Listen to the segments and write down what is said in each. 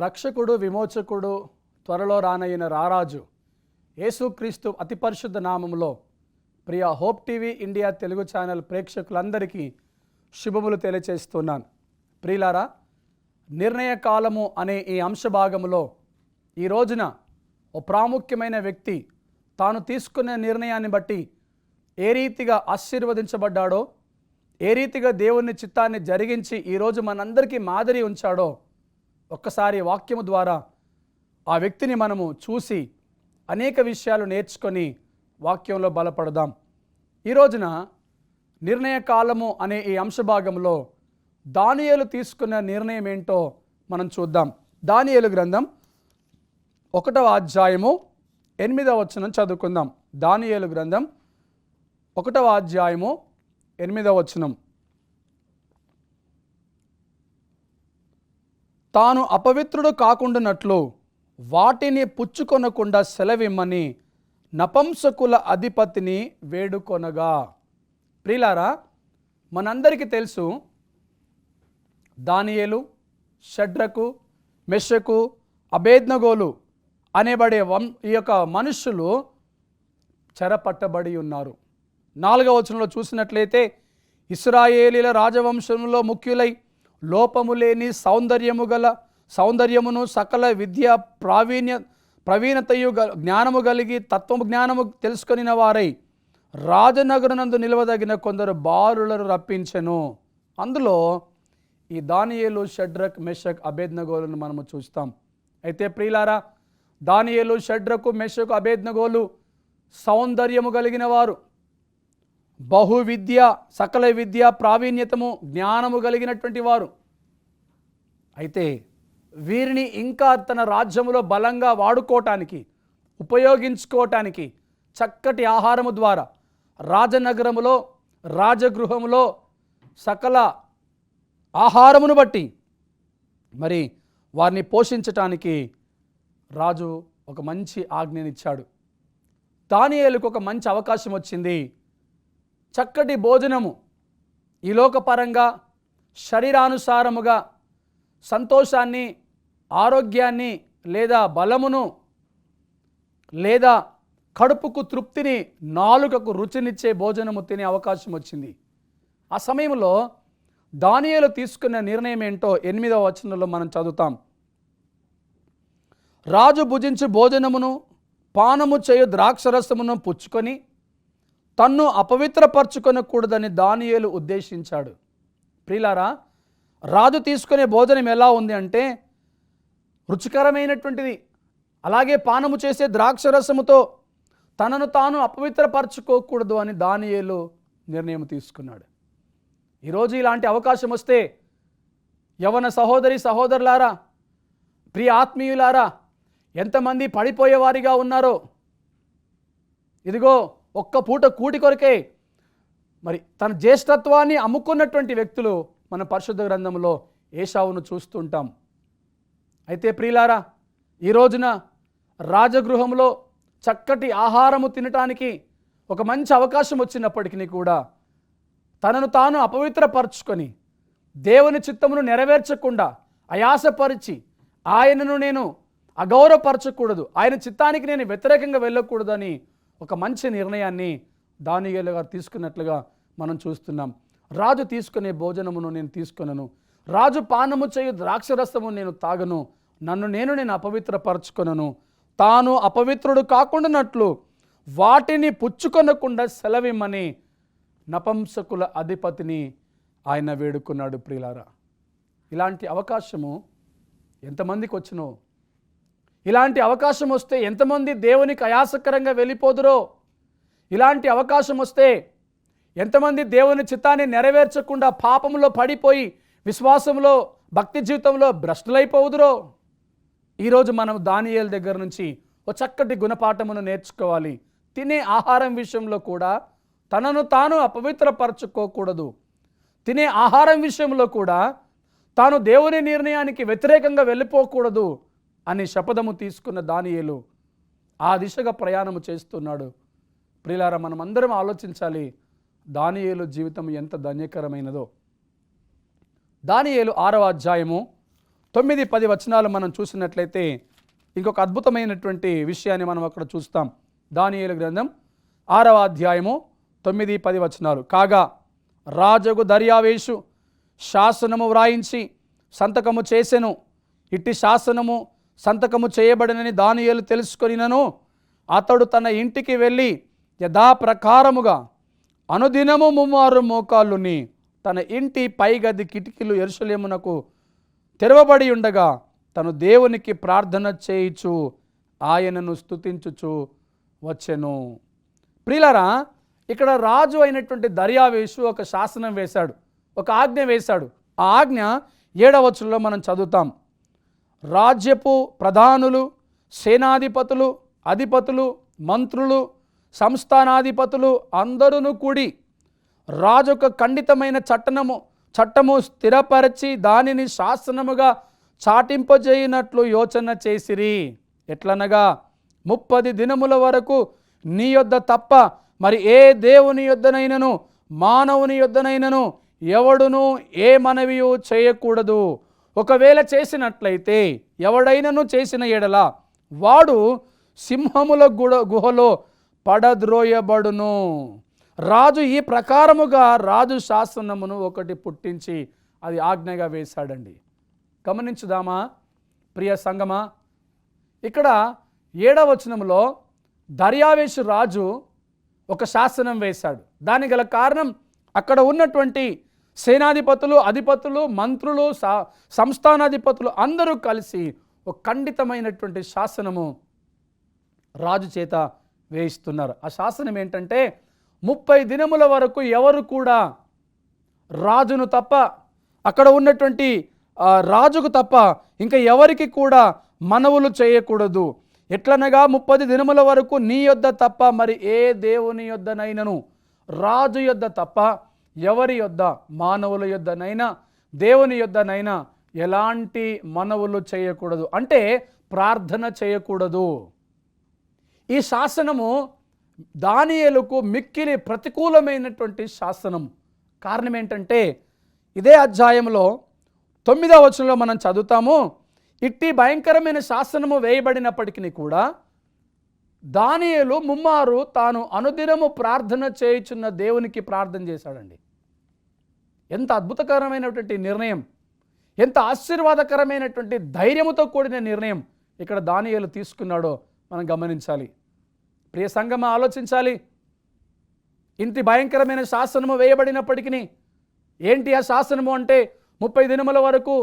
రక్షకుడు, విమోచకుడు, త్వరలో రానయ్యిన రారాజు యేసుక్రీస్తు అతి పరిశుద్ధ నామములో ప్రియ Hope TV India Telugu channel ప్రేక్షకులందరికీ శుభములు తెలియచేస్తున్నాను. ప్రియులారా, నిర్ణయ కాలము అనే ఈ అంశభాగంలో ఈ రోజున ఓ ప్రాముఖ్యమైన వ్యక్తి తాను తీసుకున్న నిర్ణయాన్ని బట్టి ఏ రీతిగా ఆశీర్వదించబడ్డాడో, ఏ రీతిగా దేవుని చిత్తాన్ని జరిగించి ఈరోజు మనందరికీ మాదిరి ఉంచాడో ఒక్కసారి వాక్యము ద్వారా ఆ వ్యక్తిని మనము చూసి అనేక విషయాలు నేర్చుకొని వాక్యంలో బలపడదాం. ఈ రోజున నిర్ణయ కాలము అనే ఈ అంశభాగంలో దానియేలు తీసుకున్న నిర్ణయం ఏంటో మనం చూద్దాం. దానియేలు గ్రంథం 1వ అధ్యాయము 8వ వచనం చదువుకుందాం. దానియేలు గ్రంథం 1వ అధ్యాయము 8వ వచనం. తాను అపవిత్రుడు కాకుండానట్లు వాటిని పుచ్చుకొనకుండా సెలవిమ్మని నపంసకుల అధిపతిని వేడుకొనగా. ప్రియులారా, మనందరికీ తెలుసు దానియేలు, షడ్రకు, మెషకు, అబేద్నగోలు అనేబడే ఈ యొక్క మనుషులు చెరపట్టబడి ఉన్నారు. 4వ వచనంలో చూసినట్లయితే ఇశ్రాయేలీల రాజవంశంలో ముఖ్యులై లోపము లేని సౌందర్యమును సకల విద్య ప్రవీణతయు జ్ఞానము కలిగి తత్వము జ్ఞానము తెలుసుకొనిన వారై రాజనగరనందు నిలవదగిన కొందరు బాలులను రప్పించెను. అందులో ఈ దానియేలు, షడ్రక్, మెషక్, అబేద్నగోలను మనము చూస్తాం. అయితే ప్రియులారా, దానియేలు, షడ్రకు, మెషకు, అబేద్నగోలు సౌందర్యము కలిగిన వారు, బహువిద్య, సకల విద్య ప్రావీణ్యతము జ్ఞానము కలిగినటువంటి వారు. అయితే వీరిని ఇంకా తన రాజ్యములో బలంగా వాడుకోవటానికి, ఉపయోగించుకోవటానికి చక్కటి ఆహారము ద్వారా రాజనగరములో, రాజగృహములో సకల ఆహారమును బట్టి మరి వారిని పోషించటానికి రాజు ఒక మంచి ఆజ్ఞనిచ్చాడు. దానియేలుకు ఒక మంచి అవకాశం వచ్చింది. చక్కటి భోజనము, ఈ లోకపరంగా శరీరానుసారముగా సంతోషాన్ని, ఆరోగ్యాన్ని, లేదా బలమును, లేదా కడుపుకు తృప్తిని, నాలుకకు రుచినిచ్చే భోజనము తినే అవకాశం వచ్చింది. ఆ సమయంలో దానియేలు తీసుకున్న నిర్ణయం ఏంటో 8వ వచనంలో మనం చదువుతాం. రాజు భుజించు భోజనమును పానము చేయు ద్రాక్షరసమును పుచ్చుకొని తన్ను అపవిత్రపరచుకొనకూడదని దానియేలు ఉద్దేశించాడు. ప్రియులారా, రాజు తీసుకునే భోజనం ఎలా ఉంది అంటే రుచికరమైనటువంటిది. అలాగే పానము చేసే ద్రాక్షరసముతో తనను తాను అపవిత్రపరచుకోకూడదు అని దానియేలు నిర్ణయం తీసుకున్నాడు. ఈరోజు ఇలాంటి అవకాశం వస్తే యవన సహోదరి సహోదరులారా, ప్రియ ఆత్మీయులారా, ఎంతమంది పడిపోయేవారిగా ఉన్నారో. ఇదిగో ఒక్క పూట కూటి కొరకే మరి తన జ్యేష్ఠత్వాన్ని అమ్ముకున్నటువంటి వ్యక్తులు మన పరిశుద్ధ గ్రంథంలో ఏశావును చూస్తుంటాం. అయితే ప్రియులారా, ఈ రోజున రాజగృహంలో చక్కటి ఆహారము తినటానికి ఒక మంచి అవకాశం వచ్చినప్పటికీ కూడా తనను తాను అపవిత్రపరచుకొని దేవుని చిత్తమును నెరవేర్చకుండా అయాసపరిచి ఆయనను నేను అగౌరవపరచకూడదు, ఆయన చిత్తానికి నేను వ్యతిరేకంగా వెళ్ళకూడదని ఒక మంచి నిర్ణయాన్ని దానియేలు గారు తీసుకున్నట్లుగా మనం చూస్తున్నాం. రాజు తీసుకునే భోజనమును నేను తీసుకొనను, రాజు పానము చేయు ద్రాక్షరసము నేను తాగను, నన్ను నేను అపవిత్రపరచుకొనను, తాను అపవిత్రుడు కాకుండానట్లు వాటిని పుచ్చుకొనకుండా సెలవిమ్మని నపంసకుల అధిపతిని ఆయన వేడుకున్నాడు. ప్రియులారా, ఇలాంటి అవకాశము ఎంతమందికి వచ్చినో, ఇలాంటి అవకాశం వస్తే ఎంతమంది దేవునికి అయాసకరంగా వెళ్ళిపోదురో, ఇలాంటి అవకాశం వస్తే ఎంతమంది దేవుని చిత్తాన్ని నెరవేర్చకుండా పాపంలో పడిపోయి విశ్వాసంలో, భక్తి జీవితంలో భ్రష్టులైపోదురో. ఈరోజు మనం దానియేలు దగ్గర నుంచి ఒక చక్కటి గుణపాఠమును నేర్చుకోవాలి. తినే ఆహారం విషయంలో కూడా తనను తాను అపవిత్రపరచుకోకూడదు. తినే ఆహారం విషయంలో కూడా తాను దేవుని నిర్ణయానికి వ్యతిరేకంగా వెళ్ళిపోకూడదు అని శపథము తీసుకున్న దానియేలు ఆ దిశగా ప్రయాణము చేస్తున్నాడు. ప్రియులారా, మనం అందరం ఆలోచించాలి దానియేలు జీవితం ఎంత ధన్యకరమైనదో. దానియేలు 6వ అధ్యాయము 9-10 వచనాలు మనం చూసినట్లయితే ఇంకొక అద్భుతమైనటువంటి విషయాన్ని మనం అక్కడ చూస్తాం. దానియేలు గ్రంథం 6వ అధ్యాయము 9-10 వచనాలు. కాగా రాజగు దర్యావేషు శాసనము వ్రాయించి సంతకము చేసెను. ఇట్టి శాసనము సంతకము చేయబడినని దానియేలు తెలుసుకొనినను అతడు తన ఇంటికి వెళ్ళి యథాప్రకారముగా అనుదినము 3 మోకాళ్ళుని తన ఇంటి పైగది కిటికీలు యెరూషలేమునకు తెరవబడి ఉండగా తను దేవునికి ప్రార్థన చేయుచు ఆయనను స్తుతించుచు వచ్చెను. ప్రియులారా, ఇక్కడ రాజు అయినటువంటి దర్యావేషు ఒక శాసనం వేశాడు, ఒక ఆజ్ఞ వేశాడు. ఆ ఆజ్ఞ 7వ వచనంలో మనం చదువుతాం. రాజ్యపు ప్రధానులు, సేనాధిపతులు, అధిపతులు, మంత్రులు, సంస్థానాధిపతులు అందరూ కూడి రాజొక ఖండితమైన చట్టము స్థిరపరచి దానిని శాసనముగా చాటింపజేయనట్లు యోచన చేసిరి. ఎట్లనగా 30 దినముల వరకు నీ యొద్ద తప్ప మరి ఏ దేవుని యొద్దనైనను మానవుని యొద్దనైనను ఎవడును ఏ మనవియు చేయకూడదు. ఒకవేళ చేసినట్లయితే ఎవడైనను చేసిన ఎడల వాడు సింహముల గుహలో పడద్రోయబడును. రాజు ఈ ప్రకారముగా రాజు శాసనమును ఒకటి పుట్టించి అది ఆజ్ఞగా వేశాడండి. గమనించుదామా ప్రియ సంగమా, ఇక్కడ 7వ వచనంలో దర్యావేషు రాజు ఒక శాసనం వేశాడు. దానికి గల కారణం అక్కడ ఉన్నటువంటి సేనాధిపతులు, అధిపతులు, మంత్రులు, సంస్థానాధిపతులు అందరూ కలిసి ఒక ఖండితమైనటువంటి శాసనము రాజు చేత వేయిస్తున్నారు. ఆ శాసనం ఏంటంటే 30 దినముల వరకు ఎవరు కూడా రాజును తప్ప, అక్కడ ఉన్నటువంటి రాజుకు తప్ప ఇంకా ఎవరికి కూడా మనవులు చేయకూడదు. ఎట్లనగా 30 దినముల వరకు నీ యొద్ద తప్ప మరి ఏ దేవుని యొద్దనైనను, రాజు యొద్ద తప్ప ఎవరి యొద్ద, మానవుల యొద్దనైనా దేవుని యొద్దనైనా ఎలాంటి మనవులు చేయకూడదు, అంటే ప్రార్థన చేయకూడదు. ఈ శాసనము దానియేలుకు మిక్కిలి ప్రతికూలమైనటువంటి శాసనం. కారణం ఏంటంటే ఇదే అధ్యాయంలో 9వ వచనంలో మనం చదువుతాము. ఇట్టి భయంకరమైన శాసనము వేయబడినప్పటికీ కూడా దానియేలు ముమ్మారు తాను అనుదినము ప్రార్థన చేయుచున్న దేవునికి ప్రార్థన చేశాడండి. ఎంత అద్భుతకరమైనటువంటి నిర్ణయం, ఎంత ఆశీర్వాదకరమైనటువంటి ధైర్యముతో కూడిన నిర్ణయం ఇక్కడ దానియేలు తీసుకున్నాడో మనం గమనించాలి. ప్రియ సంగమా, ఆలోచించాలి. ఇంటి భయంకరమైన శాసనము వేయబడినప్పటికీ ఏంటి ఆ శాసనము అంటే 30 దినముల వరకు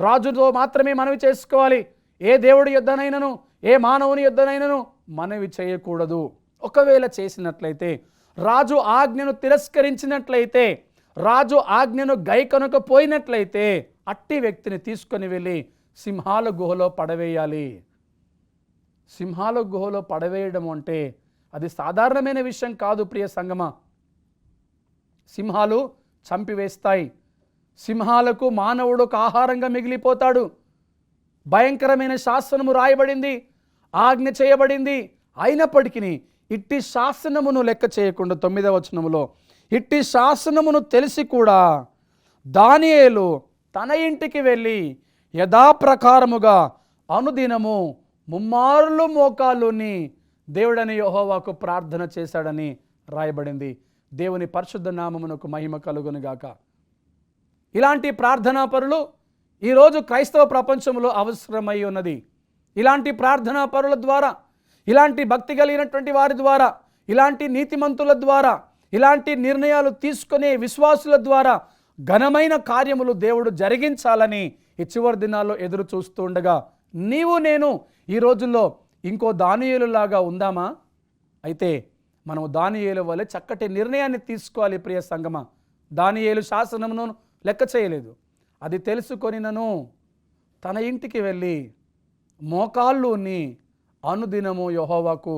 రాజుతో మాత్రమే మనవి చేసుకోవాలి. ఏ దేవుడి యొద్దనైనను ఏ మానవుని యొద్దనైనను మనవి చేయకూడదు. ఒకవేళ చేసినట్లయితే, రాజు ఆజ్ఞను తిరస్కరించినట్లయితే, రాజు ఆజ్ఞను గైకొనకపోయినట్లయితే అట్టి వ్యక్తిని తీసుకొని వెళ్ళి సింహాల గుహలో పడవేయాలి. సింహాల గుహలో పడవేయడం అంటే అది సాధారణమైన విషయం కాదు ప్రియ సంగమా. సింహాలు చంపివేస్తాయి. సింహాలకు మానవుడు ఒక ఆహారంగా మిగిలిపోతాడు. భయంకరమైన శాసనము రాయబడింది, ఆజ్ఞ చేయబడింది. అయినప్పటికీ ఇట్టి శాసనమును లెక్క చేయకుండా 9వ వచనములో ఇట్టి శాసనమును తెలిసి కూడా దానియేలు తన ఇంటికి వెళ్ళి యథాప్రకారముగా అనుదినము 3 మోకాళ్ళుని దేవుడని యెహోవాకు ప్రార్థన చేశాడని రాయబడింది. దేవుని పరిశుద్ధ నామమునకు మహిమ కలుగునుగాక. ఇలాంటి ప్రార్థనా పరులు ఈరోజు క్రైస్తవ ప్రపంచంలో అవసరమై ఉన్నది. ఇలాంటి ప్రార్థనా పరుల ద్వారా, ఇలాంటి భక్తి కలిగినటువంటి వారి ద్వారా, ఇలాంటి నీతిమంతుల ద్వారా, ఇలాంటి నిర్ణయాలు తీసుకునే విశ్వాసుల ద్వారా ఘనమైన కార్యములు దేవుడు జరిగించాలని ఈ చివరి దినాల్లో ఎదురు చూస్తూ ఉండగా నీవు నేను ఈ రోజుల్లో ఇంకో దానియేలులాగా ఉందామా? అయితే మనము దానియేలు వలె చక్కటి నిర్ణయాన్ని తీసుకోవాలి ప్రియ సంగమా. దానియేలు శాసనమును లెక్క చేయలేదు. అది తెలుసుకొనినను తన ఇంటికి వెళ్ళి మోకాళ్ళుని అనుదినము యెహోవాకు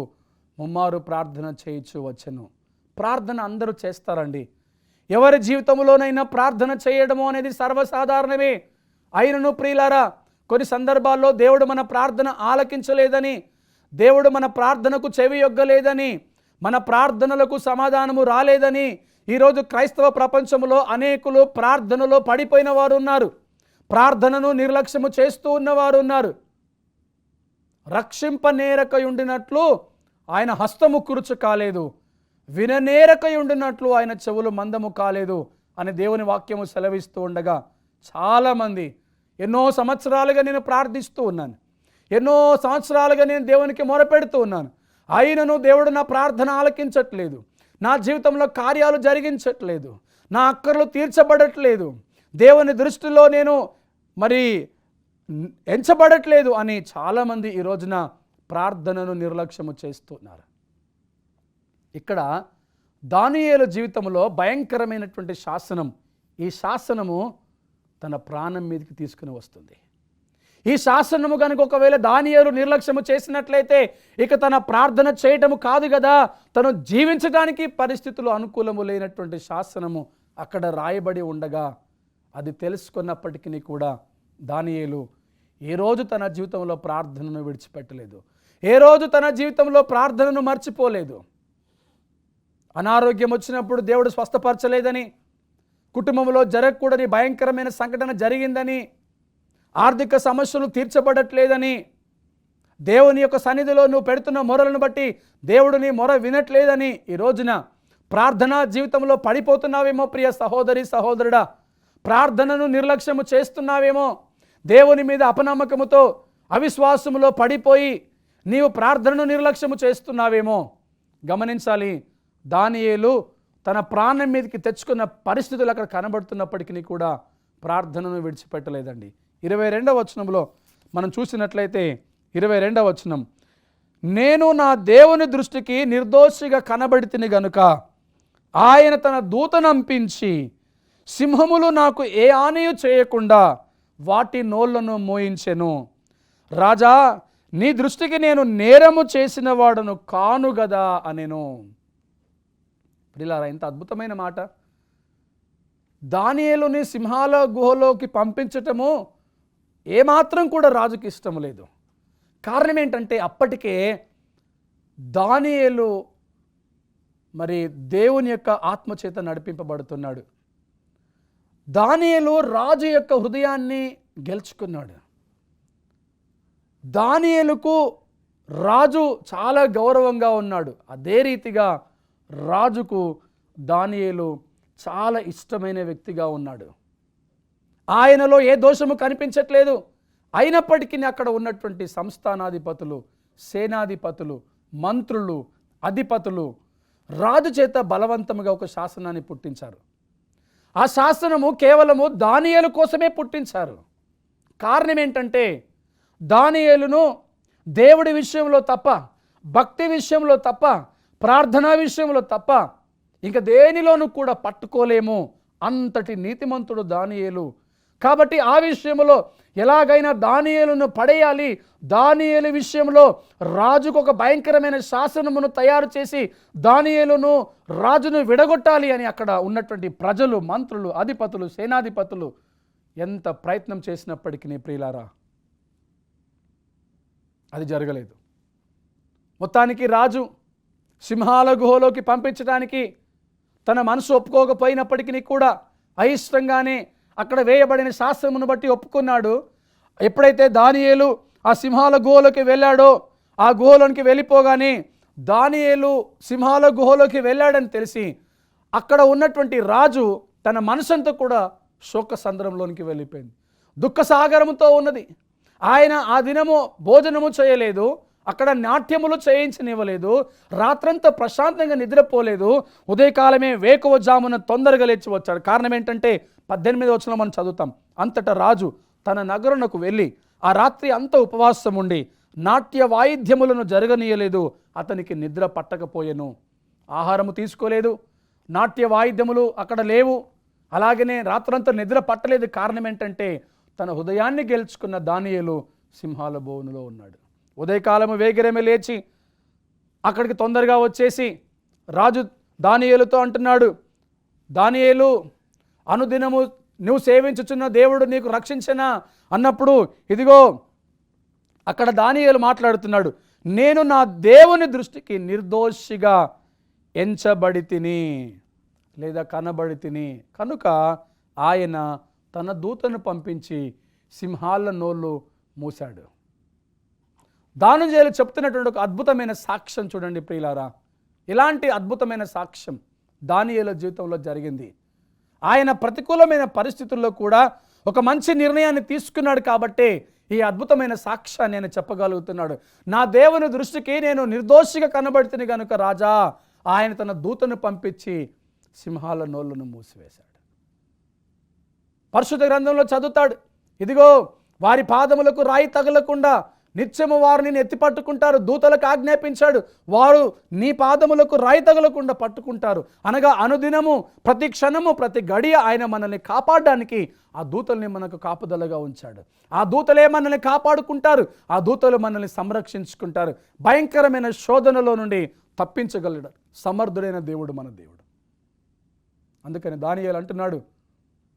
3 ప్రార్థన చేయించు వచ్చెను. ప్రార్థన అందరూ చేస్తారండి. ఎవరి జీవితంలోనైనా ప్రార్థన చేయడము అనేది సర్వసాధారణమే. అయినను ప్రియులారా, కొన్ని సందర్భాల్లో దేవుడు మన ప్రార్థన ఆలకించలేదని, దేవుడు మన ప్రార్థనకు చెవి యొగ్గలేదని, మన ప్రార్థనలకు సమాధానము రాలేదని ఈరోజు క్రైస్తవ ప్రపంచంలో అనేకులు ప్రార్థనలో పడిపోయిన వారు ఉన్నారు. ప్రార్థనను నిర్లక్ష్యము చేస్తూ ఉన్నవారు ఉన్నారు. రక్షింపనేరకయుండినట్లు ఆయన హస్తము కురుచు కాలేదు, విననేరకయుండినట్లు ఆయన చెవులు మందము కాలేదు అని దేవుని వాక్యము సెలవిస్తూ ఉండగా, చాలామంది ఎన్నో సంవత్సరాలుగా నేను ప్రార్థిస్తూ ఉన్నాను, ఎన్నో సంవత్సరాలుగా నేను దేవునికి మొరపెడుతూ ఉన్నాను, అయినను దేవుడు నా ప్రార్థన ఆలకించట్లేదు, నా జీవితంలో కార్యాలు జరిగించట్లేదు, నా అక్కర్లు తీర్చబడట్లేదు, దేవుని దృష్టిలో నేను మరి ఎంచబడట్లేదు అని చాలామంది ఈ రోజున ప్రార్థనను నిర్లక్ష్యము చేస్తున్నారు. ఇక్కడ దానియేలు జీవితంలో భయంకరమైనటువంటి శాసనం, ఈ శాసనము తన ప్రాణం మీదకి తీసుకుని వస్తుంది. ఈ శాసనము కనుక ఒకవేళ దానియేలు నిర్లక్ష్యము చేసినట్లయితే ఇక తన ప్రార్థన చేయటము కాదు కదా, తను జీవించడానికి పరిస్థితులు అనుకూలము లేనటువంటి శాసనము అక్కడ రాయబడి ఉండగా అది తెలుసుకున్నప్పటికీ కూడా దానియేలు ఏ రోజు తన జీవితంలో ప్రార్థనను విడిచిపెట్టలేదు, ఏ రోజు తన జీవితంలో ప్రార్థనను మర్చిపోలేదు. అనారోగ్యం వచ్చినప్పుడు దేవుడు స్వస్థపరచలేదని, కుటుంబంలో జరగకూడని భయంకరమైన సంఘటన జరిగిందని, ఆర్థిక సమస్యలు తీర్చబడట్లేదని, దేవుని యొక్క సన్నిధిలో నువ్వు పెడుతున్న మొరలను బట్టి దేవుడు నీ మొర వినట్లేదని ఈ రోజున ప్రార్థనా జీవితంలో పడిపోతున్నావేమో ప్రియ సహోదరి సహోదరుడా, ప్రార్థనను నిర్లక్ష్యము చేస్తున్నావేమో, దేవుని మీద అపనమ్మకముతో అవిశ్వాసములో పడిపోయి నీవు ప్రార్థనను నిర్లక్ష్యము చేస్తున్నావేమో. గమనించాలి, దానియేలు తన ప్రాణం మీదకి తెచ్చుకున్న పరిస్థితులు అక్కడ కనబడుతున్నప్పటికీ కూడా ప్రార్థనను విడిచిపెట్టలేదండి. 22వ వచనంలో మనం చూసినట్లయితే 22వ వచనం, నేను నా దేవుని దృష్టికి నిర్దోషిగా కనబడితిని గనుక ఆయన తన దూతనంపించి సింహములు నాకు ఏ హానియు చేయకుండా వాటి నోళ్లను మోయించెను. రాజా, నీ దృష్టికి నేను నేరము చేసిన వాడను కాను గదా అనెను. ప్రియులారా, ఎంత అద్భుతమైన మాట. దానియేలుని సింహాల గుహలోకి పంపించటము ఏమాత్రం కూడా రాజుకి ఇష్టం లేదు. కారణం ఏంటంటే అప్పటికే దానియేలు మరి దేవుని యొక్క ఆత్మచేత నడిపింపబడుతున్నాడు. దానియేలు రాజు యొక్క హృదయాన్ని గెలుచుకున్నాడు. దానియేలుకు రాజు చాలా గౌరవంగా ఉన్నాడు. అదే రీతిగా రాజుకు దానియేలు చాలా ఇష్టమైన వ్యక్తిగా ఉన్నాడు. ఆయనలో ఏ దోషము కనిపించట్లేదు. అయినప్పటికీ అక్కడ ఉన్నటువంటి సంస్థానాధిపతులు, సేనాధిపతులు, మంత్రులు, అధిపతులు రాజు చేత బలవంతంగా ఒక శాసనాన్ని పుట్టించారు. ఆ శాసనము కేవలము దానియేలు కోసమే పుట్టించారు. కారణం ఏంటంటే దానియేలును దేవుడి విషయంలో తప్ప, భక్తి విషయంలో తప్ప, ప్రార్థనా విషయంలో తప్ప ఇంక దేనిలోనూ కూడా పట్టుకోలేము, అంతటి నీతిమంతుడు దానియేలు. కాబట్టి ఆ విషయంలో ఎలాగైనా దానియేలును పడేయాలి, దానియేలు విషయంలో రాజుకు ఒక భయంకరమైన శాసనమును తయారు చేసి దానియేలును రాజును విడగొట్టాలి అని అక్కడ ఉన్నటువంటి ప్రజలు, మంత్రులు, అధిపతులు, సేనాధిపతులు ఎంత ప్రయత్నం చేసినప్పటికీ ప్రియులారా అది జరగలేదు. మొత్తానికి రాజు సింహాల గుహలోకి పంపించడానికి తన మనసు ఒప్పుకోకపోయినప్పటికీ కూడా అయిష్టంగానే అక్కడ వేయబడిన శాస్త్రమును బట్టి ఒప్పుకున్నాడు. ఎప్పుడైతే దానియేలు ఆ సింహాల గుహలోకి వెళ్ళాడో, ఆ గుహలోనికి వెళ్ళిపోగానే దానియేలు సింహాల గుహలోకి వెళ్ళాడని తెలిసి అక్కడ ఉన్నటువంటి రాజు తన మనసంతా కూడా శోక సంద్రంలోనికి వెళ్ళిపోయింది. దుఃఖ సాగరముతో ఉన్నది. ఆయన ఆ దినము భోజనము చేయలేదు, అక్కడ నాట్యములు చేయించనివ్వలేదు, రాత్రంతా ప్రశాంతంగా నిద్రపోలేదు. ఉదయకాలమే వేకువజామున తొందరగా లేచి వచ్చాడు. కారణం ఏంటంటే 18వ వచనంలో మనం చదువుతాం, అంతటా రాజు తన నగరునకు వెళ్ళి ఆ రాత్రి అంతా ఉపవాసం ఉండి నాట్య వాయిద్యములను జరగనీయలేదు. అతనికి నిద్ర పట్టకపోయెను. ఆహారము తీసుకోలేదు, నాట్య వాయిద్యములు అక్కడ లేవు, అలాగనే రాత్రంతా నిద్ర పట్టలేదు. కారణం ఏంటంటే తన హృదయాన్ని గెలుచుకున్న దానియేలు సింహాల బోనులో ఉన్నాడు. ఉదయకాలము వేగిరమే లేచి అక్కడికి తొందరగా వచ్చేసి రాజు దానియేలుతో అంటున్నాడు, దానియేలు, అనుదినము నువ్వు సేవించుచున్న దేవుడు నీకు రక్షించనా అన్నప్పుడు ఇదిగో అక్కడ దానియేలు మాట్లాడుతున్నాడు, నేను నా దేవుని దృష్టికి నిర్దోషిగా ఎంచబడి తిని లేదా కనబడి తిని కనుక ఆయన తన దూతను పంపించి సింహాల నోళ్ళు మూశాడు. దానియేలు చెప్తున్నటువంటి ఒక అద్భుతమైన సాక్ష్యం చూడండి ప్రియులారా. ఇలాంటి అద్భుతమైన సాక్ష్యం దానియేలు జీవితంలో జరిగింది. ఆయన ప్రతికూలమైన పరిస్థితుల్లో కూడా ఒక మంచి నిర్ణయాన్ని తీసుకున్నాడు కాబట్టే ఈ అద్భుతమైన సాక్ష్యాన్ని నేను చెప్పగలుగుతున్నాడు. నా దేవుని దృష్టికి నేను నిర్దోషిగా కనబడుతుంది కనుక రాజా, ఆయన తన దూతను పంపించి సింహాల నోళ్ళను మూసివేశాడు. పరిశుద్ధ గ్రంథంలో చదువుతాడు, ఇదిగో వారి పాదములకు రాయి తగలకుండా నిత్యము వారిని ఎత్తి పట్టుకుంటారు. దూతలకు ఆజ్ఞాపించాడు, వారు నీ పాదములకు రాయి తగలకుండా పట్టుకుంటారు. అనగా అనుదినము, ప్రతి క్షణము, ప్రతి గడియ ఆయన మనల్ని కాపాడడానికి ఆ దూతల్ని మనకు కాపుదలగా ఉంచాడు. ఆ దూతలే మనల్ని కాపాడుకుంటారు. ఆ దూతలు మనల్ని సంరక్షించుకుంటారు. భయంకరమైన శోధనలో నుండి తప్పించగలడు సమర్థుడైన దేవుడు మన దేవుడు. అందుకని దానియేలు అంటున్నాడు,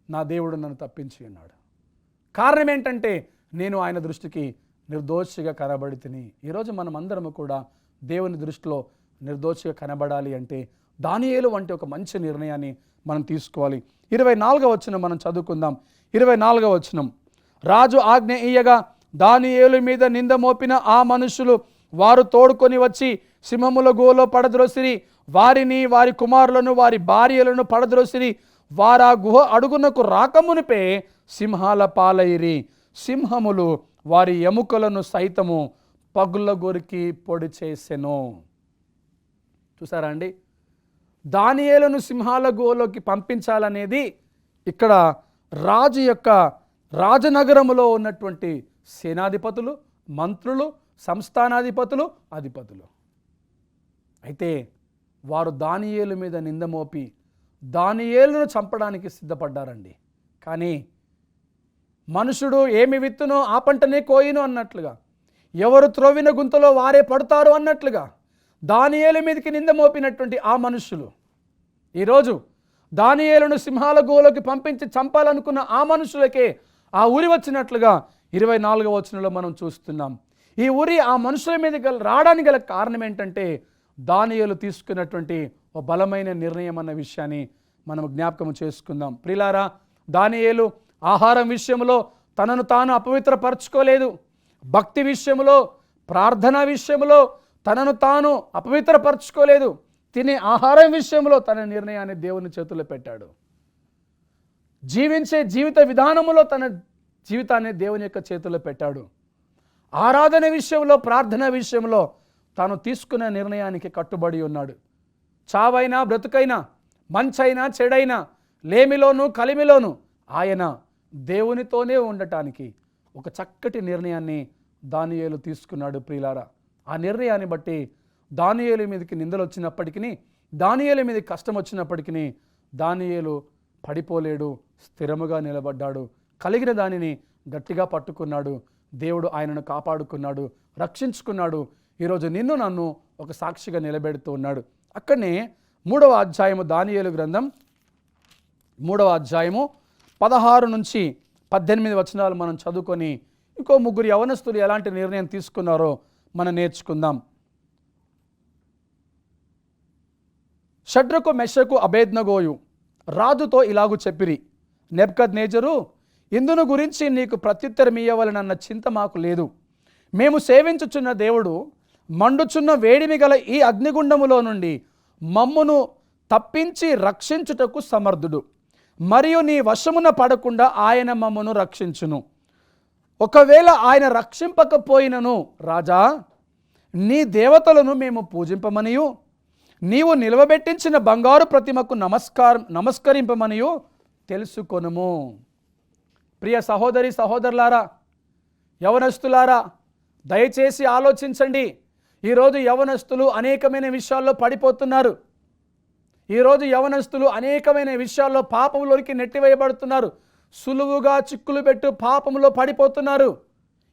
నా దేవుడు నన్ను తప్పించి ఉన్నాడు. కారణం ఏంటంటే నేను ఆయన దృష్టికి నిర్దోషిగా కనబడి తిని. ఈరోజు మనం అందరము కూడా దేవుని దృష్టిలో నిర్దోషిగా కనబడాలి అంటే దానియేలు వంటి ఒక మంచి నిర్ణయాన్ని మనం తీసుకోవాలి. 24వ వచనం మనం చదువుకుందాం. 24వ వచనం, రాజు ఆజ్ఞ ఇయ్యగా దానియేలు మీద నింద మోపిన ఆ మనుషులు వారు తోడుకొని వచ్చి సింహముల గుహలో పడద్రోసిరి. వారిని, వారి కుమారులను, వారి భార్యలను పడద్రోసిరి. వారా గుహ అడుగునకు రాకమునిపే సింహాల పాలైరి. సింహములు వారి ఎముకలను సైతము పగుళ్ళ గొరికి పొడి చేసెను. చూసారా అండి, దానియేలును సింహాల గుహలోకి పంపించాలనేది ఇక్కడ రాజు యొక్క రాజనగరములో ఉన్నటువంటి సేనాధిపతులు, మంత్రులు, సంస్థానాధిపతులు, అధిపతులు. అయితే వారు దానియేలు మీద నింద మోపి దానియేలును చంపడానికి సిద్ధపడ్డారండి. కానీ మనుషుడు ఏమి విత్తునో ఆ పంటనే కోయిను అన్నట్లుగా, ఎవరు త్రోవిన గుంతలో వారే పడతారు అన్నట్లుగా దానియేలు మీదకి నింద మోపినటువంటి ఆ మనుషులు ఈరోజు దానియేలును సింహాల గుహలోకి పంపించి చంపాలనుకున్న ఆ మనుషులకే ఆ ఉరి వచ్చినట్లుగా 24వ వచనంలో మనం చూస్తున్నాం. ఈ ఉరి ఆ మనుషుల మీద రావడానికి గల కారణం ఏంటంటే దానియేలు తీసుకున్నటువంటి ఒక బలమైన నిర్ణయం అన్న విషయాన్ని మనం జ్ఞాపకం చేసుకుందాం. ప్రియులారా, దానియేలు ఆహారం విషయంలో తనను తాను అపవిత్రపరచుకోలేదు. భక్తి విషయంలో, ప్రార్థన విషయంలో తనను తాను అపవిత్రపరచుకోలేదు. తినే ఆహారం విషయంలో తన నిర్ణయాన్ని దేవుని చేతుల్లో పెట్టాడు. జీవించే జీవిత విధానములో తన జీవితాన్ని దేవుని యొక్క చేతుల్లో పెట్టాడు. ఆరాధన విషయంలో, ప్రార్థన విషయంలో తాను తీసుకున్న నిర్ణయానికి కట్టుబడి ఉన్నాడు. చావైనా బ్రతుకైనా, మంచైనా చెడైనా, లేమిలోను కలిమిలోను ఆయన దేవునితోనే ఉండటానికి ఒక చక్కటి నిర్ణయాన్ని దానియేలు తీసుకున్నాడు. ప్రియులారా, ఆ నిర్ణయాన్ని బట్టి దానియేలు మీదకి నిందలు వచ్చినప్పటికీ, దానియేలు మీదకి కష్టం వచ్చినప్పటికీ దానియేలు పడిపోలేడు, స్థిరముగా నిలబడ్డాడు. కలిగిన దానిని గట్టిగా పట్టుకున్నాడు. దేవుడు ఆయనను కాపాడుకున్నాడు, రక్షించుకున్నాడు. ఈరోజు నిన్ను నన్ను ఒక సాక్షిగా నిలబెడుతూ ఉన్నాడు. అక్కడనే 3వ అధ్యాయము, దానియేలు గ్రంథం 3వ అధ్యాయము 16 నుంచి 18 వచనాలు మనం చదువుకొని ఇంకో 3 యవనస్తులు ఎలాంటి నిర్ణయం తీసుకున్నారో మనం నేర్చుకుందాం. షడ్రకు, మెషకు, అబేద్నగోయు రాజుతో ఇలాగు చెప్పిరి, నెబుకద్నెజరు, ఇందును గురించి నీకు ప్రత్యుత్తరం ఇయ్యవలనన్న చింత మాకు లేదు. మేము సేవించుచున్న దేవుడు మండుచున్న వేడిమి గల ఈ అగ్నిగుండములో నుండి మమ్మును తప్పించి రక్షించుటకు సమర్థుడు. మరియు నీ వశమున పడకుండా ఆయన మమ్మను రక్షించును. ఒకవేళ ఆయన రక్షింపకపోయినను రాజా, నీ దేవతలను మేము పూజింపమనియు నీవు నిలవబెట్టించిన బంగారు ప్రతిమకు నమస్కరింపమనియు తెలుసుకొనుము. ప్రియ సహోదరి సహోదరులారా, యవనస్తులారా, దయచేసి ఆలోచించండి. ఈరోజు యవనస్తులు అనేకమైన విషయాల్లో పడిపోతున్నారు. ఈరోజు యవనస్తులు అనేకమైన విషయాల్లో పాపంలోనికి నెట్టివేయబడుతున్నారు. సులువుగా చిక్కులు పెట్టు పాపంలో పడిపోతున్నారు.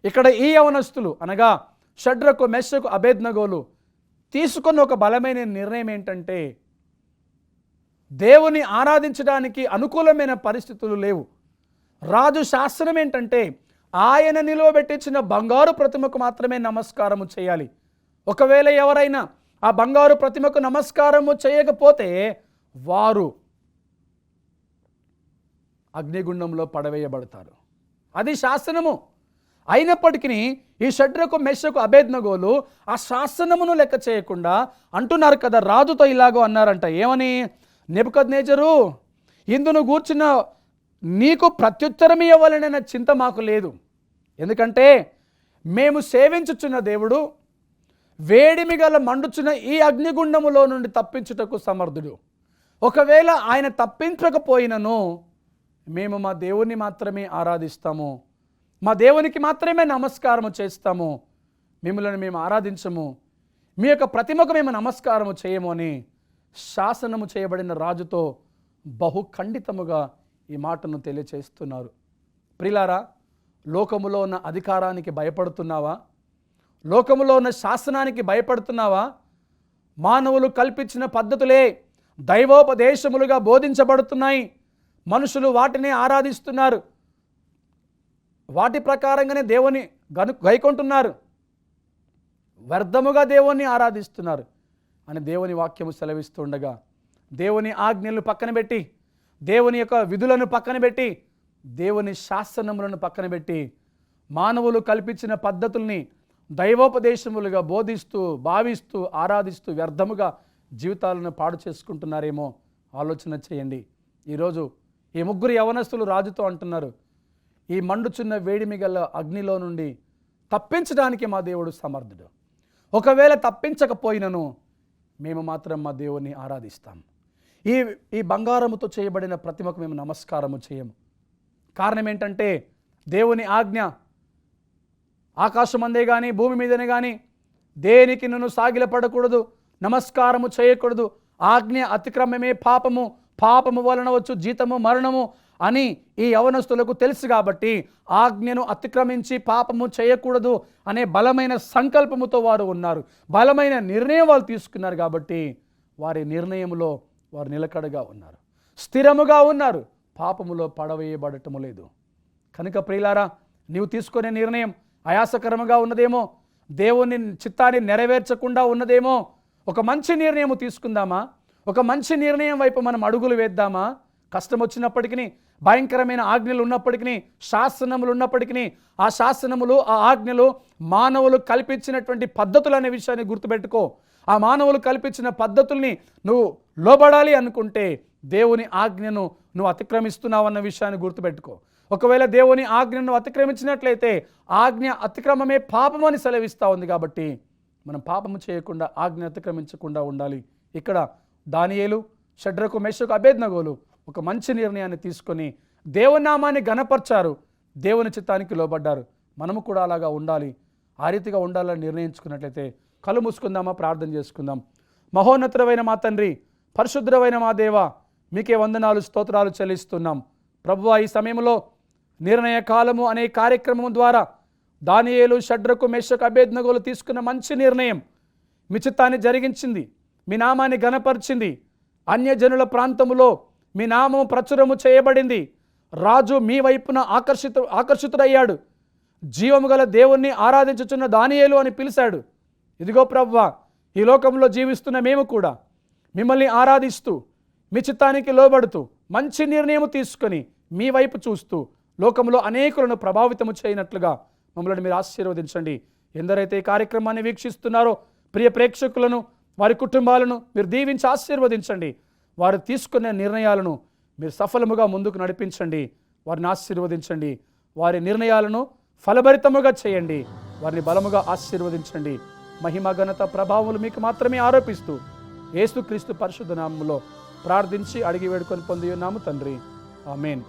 ఇక్కడ ఈ యవనస్తులు అనగా షడ్రకు, మెషకు, అబేద్నగోలు తీసుకున్న ఒక బలమైన నిర్ణయం ఏంటంటే, దేవుని ఆరాధించడానికి అనుకూలమైన పరిస్థితులు లేవు. రాజు శాస్త్రం ఏంటంటే ఆయన నిలువబెట్టించిన బంగారు ప్రతిమకు మాత్రమే నమస్కారము చేయాలి. ఒకవేళ ఎవరైనా ఆ బంగారు ప్రతిమకు నమస్కారము చేయకపోతే వారు అగ్నిగుండంలో పడవేయబడతారు. అది శాసనము. అయినప్పటికీ ఈ షడ్రకు మెషకు అబేద్నగోలు ఆ శాసనమును లెక్క చేయకుండా అంటున్నారు కదా, రాజుతో ఇలాగో అన్నారంట. ఏమని? నెబుకద్నెజరు, ఇందును గూర్చిన నీకు ప్రత్యుత్తరం ఇవ్వాలనే చింత మాకు లేదు. ఎందుకంటే మేము సేవించుచున్న దేవుడు వేడిమి గల మండుచున్న ఈ అగ్నిగుండములో నుండి తప్పించుటకు సమర్థుడు. ఒకవేళ ఆయన తప్పించకపోయినను మేము మా దేవుని మాత్రమే ఆరాధిస్తాము, మా దేవునికి మాత్రమే నమస్కారము చేస్తాము, మిమ్మల్ని మేము ఆరాధించము, మీ యొక్క ప్రతిమకు మేము నమస్కారము చేయము అని శాసనము చేయబడిన రాజుతో బహుఖండితముగా ఈ మాటను తెలియచేస్తున్నారు. ప్రిలారా, లోకములో ఉన్న అధికారానికి భయపడుతున్నావా? లోకములో ఉన్న శాసనానికి భయపడుతున్నావా? మానవులు కల్పించిన పద్ధతులే దైవోపదేశములుగా బోధించబడుతున్నాయి. మనుషులు వాటిని ఆరాధిస్తున్నారు, వాటి ప్రకారంగానే దేవుని గైకొంటున్నారు, వ్యర్థముగా దేవుణ్ణి ఆరాధిస్తున్నారు అని దేవుని వాక్యము సెలవిస్తుండగా, దేవుని ఆజ్ఞలను పక్కన పెట్టి, దేవుని యొక్క విధులను పక్కన పెట్టి, దేవుని శాసనములను పక్కన పెట్టి, మానవులు కల్పించిన పద్ధతుల్ని దైవోపదేశములుగా బోధిస్తూ భావిస్తూ ఆరాధిస్తూ వ్యర్థముగా జీవితాలను పాడు చేసుకుంటున్నారేమో ఆలోచన చేయండి. ఈరోజు ఈ ముగ్గురు యవనస్తులు రాజుతో అంటున్నారు, ఈ మండుచున్న వేడిమి గల అగ్నిలో నుండి తప్పించడానికి మా దేవుడు సమర్థుడు. ఒకవేళ తప్పించకపోయినను మేము మాత్రం మా దేవుని ఆరాధిస్తాం. ఈ బంగారముతో చేయబడిన ప్రతిమకు మేము నమస్కారము చేయము. కారణం ఏంటంటే దేవుని ఆజ్ఞ ఆకాశమందే కానీ భూమి మీదనే కానీ దేనికి నన్ను సాగిలపడకూడదు, నమస్కారము చేయకూడదు. ఆజ్ఞ అతిక్రమమే పాపము, పాపము వలన వచ్చు జీతము మరణము అని ఈ యవనస్తులకు తెలుసు. కాబట్టి ఆజ్ఞను అతిక్రమించి పాపము చేయకూడదు అనే బలమైన సంకల్పముతో వారు ఉన్నారు, బలమైన నిర్ణయం వాళ్ళు తీసుకున్నారు. కాబట్టి వారి నిర్ణయంలో వారు నిలకడగా ఉన్నారు, స్థిరముగా ఉన్నారు, పాపములో పడవేయబడటము లేదు. కనుక ప్రియులారా, నీవు తీసుకునే నిర్ణయం ఆయాసకరముగా ఉన్నదేమో, దేవుని చిత్తాన్ని నెరవేర్చకుండా ఉన్నదేమో, ఒక మంచి నిర్ణయం తీసుకుందామా? ఒక మంచి నిర్ణయం వైపు మనం అడుగులు వేద్దామా? కష్టం వచ్చినప్పటికీ, భయంకరమైన ఆజ్ఞలు ఉన్నప్పటికీ, శాసనములు ఉన్నప్పటికీ, ఆ శాసనములు ఆ ఆజ్ఞలు మానవులు కల్పించినటువంటి పద్ధతులు అనే విషయాన్ని గుర్తుపెట్టుకో. ఆ మానవులు కల్పించిన పద్ధతుల్ని నువ్వు లోబడాలి అనుకుంటే దేవుని ఆజ్ఞను నువ్వు అతిక్రమిస్తున్నావు అన్న విషయాన్ని గుర్తుపెట్టుకో. ఒకవేళ దేవుని ఆజ్ఞను అతిక్రమించినట్లయితే ఆజ్ఞ అతిక్రమమే పాపము అని సెలవిస్తూ ఉంది. కాబట్టి మనం పాపము చేయకుండా ఆజ్ఞ అతిక్రమించకుండా ఉండాలి. ఇక్కడ దానియేలు, షడ్రకు, మెషకు, అబేద్నగోలు ఒక మంచి నిర్ణయాన్ని తీసుకొని దేవుని నామాన్ని ఘనపర్చారు, దేవుని చిత్తానికి లోబడ్డారు. మనము కూడా అలాగా ఉండాలి. ఆ రీతిగా ఉండాలని నిర్ణయించుకున్నట్లయితే కళ్ళు మూసుకుందామా, ప్రార్థన చేసుకుందాం. మహోన్నతుడైన మా తండ్రి, పరిశుద్ధమైన మా దేవ, మీకే వందనాలు స్తోత్రాలు చెల్లిస్తున్నాం. ప్రభువా, ఈ సమయంలో నిర్ణయ కాలము అనే కార్యక్రమం ద్వారా దానియేలు, షడ్రకు, మెషకు, అబేద్నగోలు తీసుకున్న మంచి నిర్ణయం మీ చిత్తాన్ని జరిగించింది, మీ నామాన్ని ఘనపరిచింది. అన్యజనుల ప్రాంతములో మీ నామము ప్రచురము చేయబడింది. రాజు మీ వైపున ఆకర్షితుడయ్యాడు. జీవము గల దేవుణ్ణి ఆరాధించుచున్న దానియేలు అని పిలిచాడు. ఇదిగో ప్రభువా, ఈ లోకంలో జీవిస్తున్న మేము కూడా మిమ్మల్ని ఆరాధిస్తూ మీ చిత్తానికి లోబడుతూ మంచి నిర్ణయం తీసుకొని మీ వైపు చూస్తూ లోకంలో అనేకులను ప్రభావితము చేయనట్లుగా మమ్మల్ని మీరు ఆశీర్వదించండి. ఎందరైతే ఈ కార్యక్రమాన్ని వీక్షిస్తున్నారో ప్రియ ప్రేక్షకులను, వారి కుటుంబాలను మీరు దీవించి ఆశీర్వదించండి. వారు తీసుకునే నిర్ణయాలను మీరు సఫలముగా ముందుకు నడిపించండి. వారిని ఆశీర్వదించండి. వారి నిర్ణయాలను ఫలభరితముగా చేయండి. వారిని బలముగా ఆశీర్వదించండి. మహిమ, ఘనత, ప్రభావములు మీకు మాత్రమే ఆరోపిస్తూ యేసుక్రీస్తు పరిశుద్ధ నామములో ప్రార్థించి అడిగి వేడుకొని పొంది ఉన్నాము తండ్రి. ఆమేన్.